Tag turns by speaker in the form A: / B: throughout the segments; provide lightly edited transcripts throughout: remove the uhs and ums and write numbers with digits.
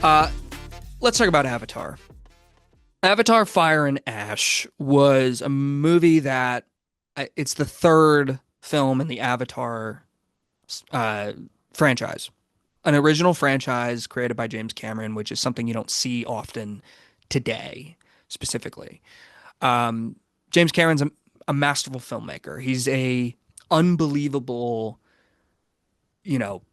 A: Uh, let's talk about Avatar. Avatar Fire and Ash was a movie that it's the third film in the Avatar uh, franchise, an original franchise created by James Cameron, which is something you don't see often today, specifically. Um, James Cameron's a masterful filmmaker. He's a unbelievable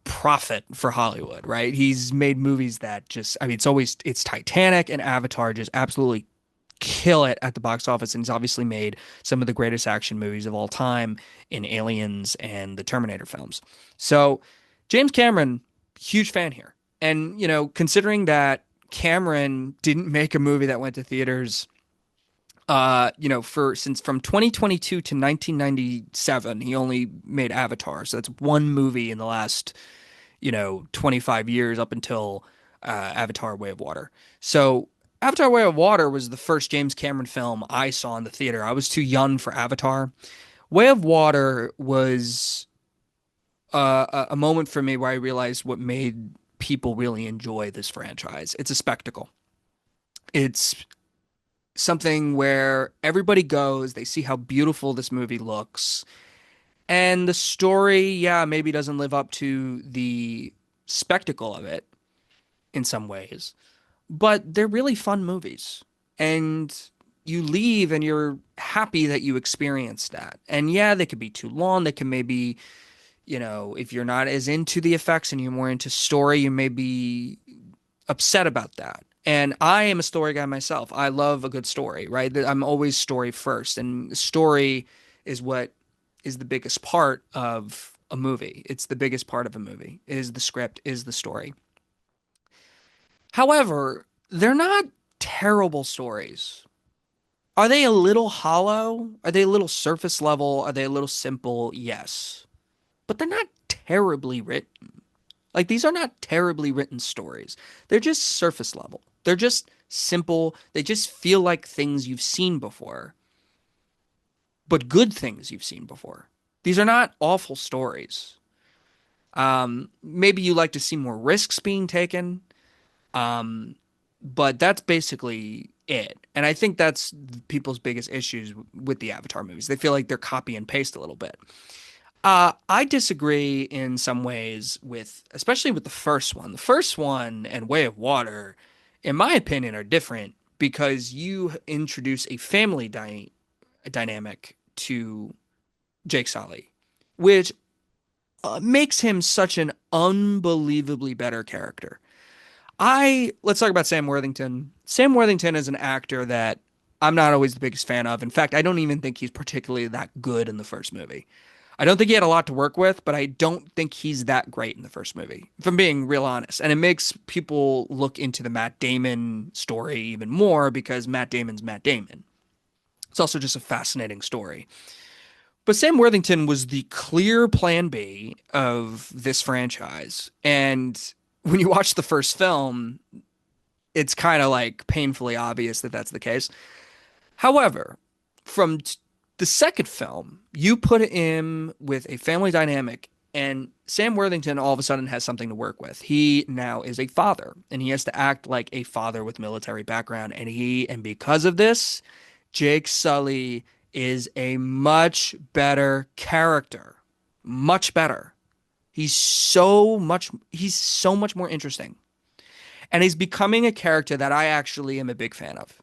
A: prophet for Hollywood, right? He's made movies that just, I mean, it's Titanic and Avatar just absolutely kill it at the box office. And he's obviously made some of the greatest action movies of all time in Aliens and the Terminator films. So, James Cameron, huge fan here. And, considering that Cameron didn't make a movie that went to theaters for since from 2022 to 1997, he only made Avatar. So that's one movie in the last, 25 years up until Avatar Way of Water. So Avatar Way of Water was the first James Cameron film I saw in the theater. I was too young for Avatar. Way of Water was a moment for me where I realized what made people really enjoy this franchise. It's a spectacle. It's something where everybody goes, they see how beautiful this movie looks, and the story, yeah, maybe doesn't live up to the spectacle of it in some ways, but they're really fun movies. And you leave and you're happy that you experienced that. And yeah, they could be too long. They can maybe, if you're not as into the effects and you're more into story, you may be upset about that. And I am a story guy myself. I love a good story, right? I'm always story first. And story is what is the biggest part of a movie. It's the biggest part of a movie, is the script, is the story. However, they're not terrible stories. Are they a little hollow? Are they a little surface level? Are they a little simple? Yes. But they're not terribly written. Like, these are not terribly written stories. They're just surface level. They're just simple. They just feel like things you've seen before, but good things you've seen before. These are not awful stories. Maybe you like to see more risks being taken, but that's basically it. And I think that's people's biggest issues with the Avatar movies. They feel like they're copy and paste a little bit. I disagree in some ways with, especially with the first one. The first one and Way of Water, in my opinion, are different because you introduce a family dynamic to Jake Sully, which makes him such an unbelievably better character. Let's talk about Sam Worthington. Sam Worthington is an actor that I'm not always the biggest fan of. In fact, I don't even think he's particularly that good in the first movie. I don't think he had a lot to work with, but I don't think he's that great in the first movie, if I'm being real honest. And it makes people look into the Matt Damon story even more because Matt Damon's Matt Damon. It's also just a fascinating story. But Sam Worthington was the clear plan B of this franchise. And when you watch the first film, it's kind of like painfully obvious that that's the case. However, from the second film, you put him with a family dynamic, and Sam Worthington all of a sudden has something to work with. He now is a father, and he has to act like a father with military background. And because of this, Jake Sully is a much better character. Much better. He's so much more interesting. And he's becoming a character that I actually am a big fan of.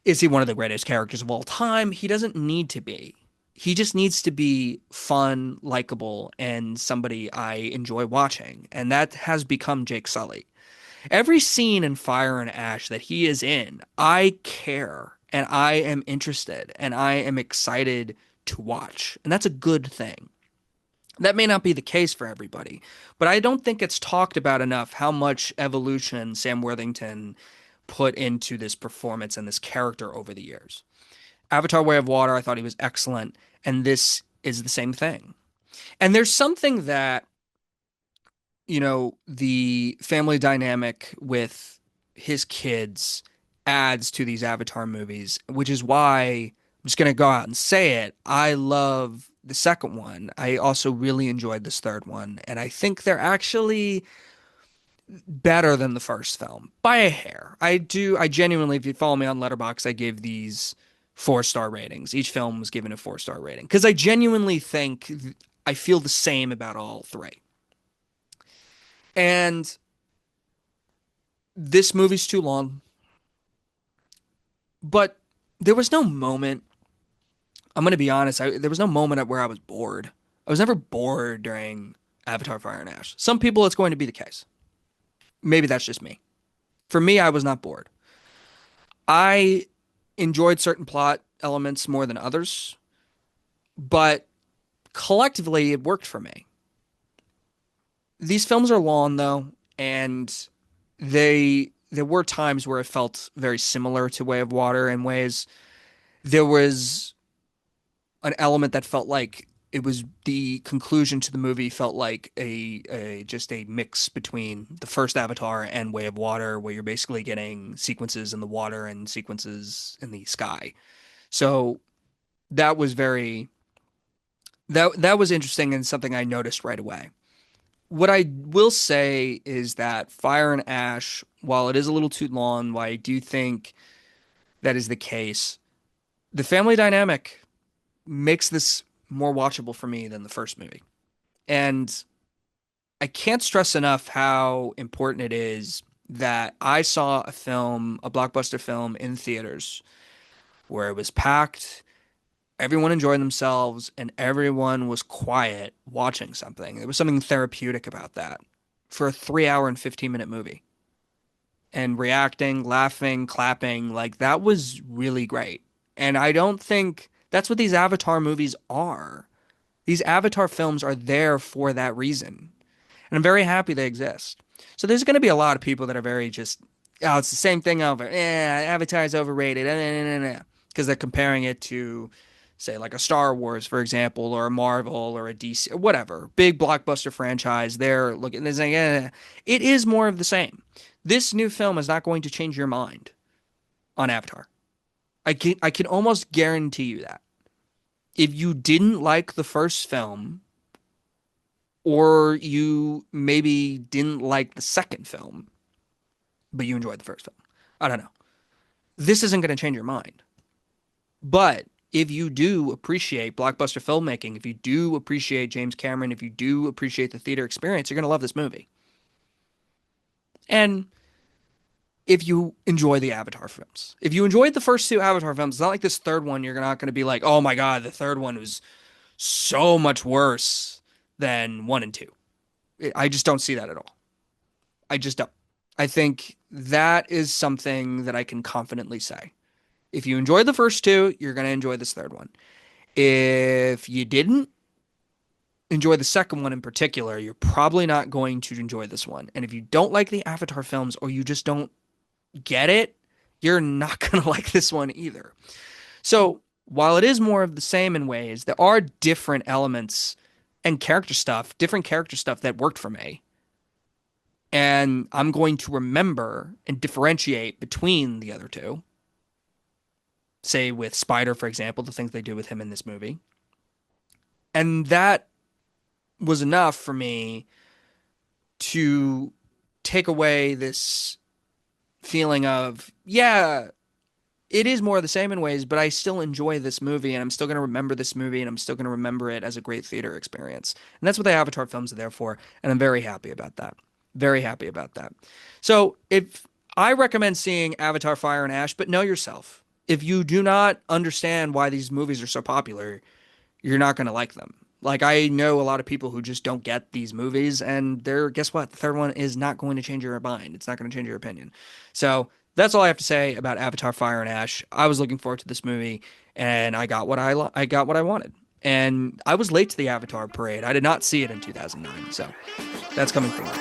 A: Is he one of the greatest characters of all time? He doesn't need to be. He just needs to be fun, likable, and somebody I enjoy watching. And that has become Jake Sully. Every scene in Fire and Ash that he is in, I care and I am interested and I am excited to watch. And that's a good thing. That may not be the case for everybody, but I don't think it's talked about enough how much evolution Sam Worthington put into this performance and this character over the years. Avatar Way of Water, I thought he was excellent, and this is the same thing. And there's something that, the family dynamic with his kids adds to these Avatar movies, which is why I'm just going to go out and say it. I love the second one. I also really enjoyed this third one, and I think they're actually better than the first film by a hair. I genuinely, if you follow me on Letterboxd, I gave these 4-star ratings. Each film was given a 4-star rating because I genuinely think I feel the same about all three. And this movie's too long, but there was no moment. I'm going to be honest, there was no moment where I was bored. I was never bored during Avatar Fire and Ash. Some people, it's going to be the case. Maybe that's just me. For me, I was not bored. I enjoyed certain plot elements more than others, but collectively, it worked for me. These films are long, though, and there were times where it felt very similar to Way of Water in ways. There was an element that felt like it was the conclusion to the movie felt like a just a mix between the first Avatar and Way of Water, where you're basically getting sequences in the water and sequences in the sky. So that was very that was interesting and something I noticed right away. What I will say is that Fire and Ash, while it is a little too long, why I do think that is the case, the family dynamic makes this more watchable for me than the first movie. And I can't stress enough how important it is that I saw a film, a blockbuster film in theaters where it was packed, everyone enjoyed themselves, and everyone was quiet watching something. There was something therapeutic about that for a 3 hour and 15-minute movie. And reacting, laughing, clapping, like that was really great. And I don't think that's what these Avatar movies are. These Avatar films are there for that reason. And I'm very happy they exist. So there's going to be a lot of people that are very just, oh, it's the same thing over. Avatar is overrated. Because they're comparing it to, say, like a Star Wars, for example, or a Marvel or a DC, or whatever. Big blockbuster franchise. They're looking, they're saying, it is more of the same. This new film is not going to change your mind on Avatar. I can almost guarantee you that. If you didn't like the first film, or you maybe didn't like the second film, but you enjoyed the first film, I don't know. This isn't going to change your mind. But if you do appreciate blockbuster filmmaking, if you do appreciate James Cameron, if you do appreciate the theater experience, you're going to love this movie. And if you enjoy the Avatar films, if you enjoyed the first two Avatar films, it's not like this third one, you're not going to be like, oh my God, the third one was so much worse than one and two. I just don't see that at all. I just don't. I think that is something that I can confidently say. If you enjoyed the first two, you're going to enjoy this third one. If you didn't enjoy the second one in particular, you're probably not going to enjoy this one. And if you don't like the Avatar films or you just don't get it, you're not going to like this one either. So, while it is more of the same in ways, there are different elements and different character stuff that worked for me. And I'm going to remember and differentiate between the other two. Say with Spider, for example, the things they do with him in this movie. And that was enough for me to take away this feeling of, yeah, it is more of the same in ways, but I still enjoy this movie and I'm still going to remember this movie and I'm still going to remember it as a great theater experience. And that's what the Avatar films are there for. And I'm very happy about that. Very happy about that. So if I recommend seeing Avatar Fire and Ash, but know yourself. If you do not understand why these movies are so popular, you're not going to like them. Like I know a lot of people who just don't get these movies and they're guess what? The third one is not going to change your mind. It's not going to change your opinion. So that's all I have to say about Avatar Fire and Ash. I was looking forward to this movie and I got what I wanted. And I was late to the Avatar parade. I did not see it in 2009. So that's coming from me.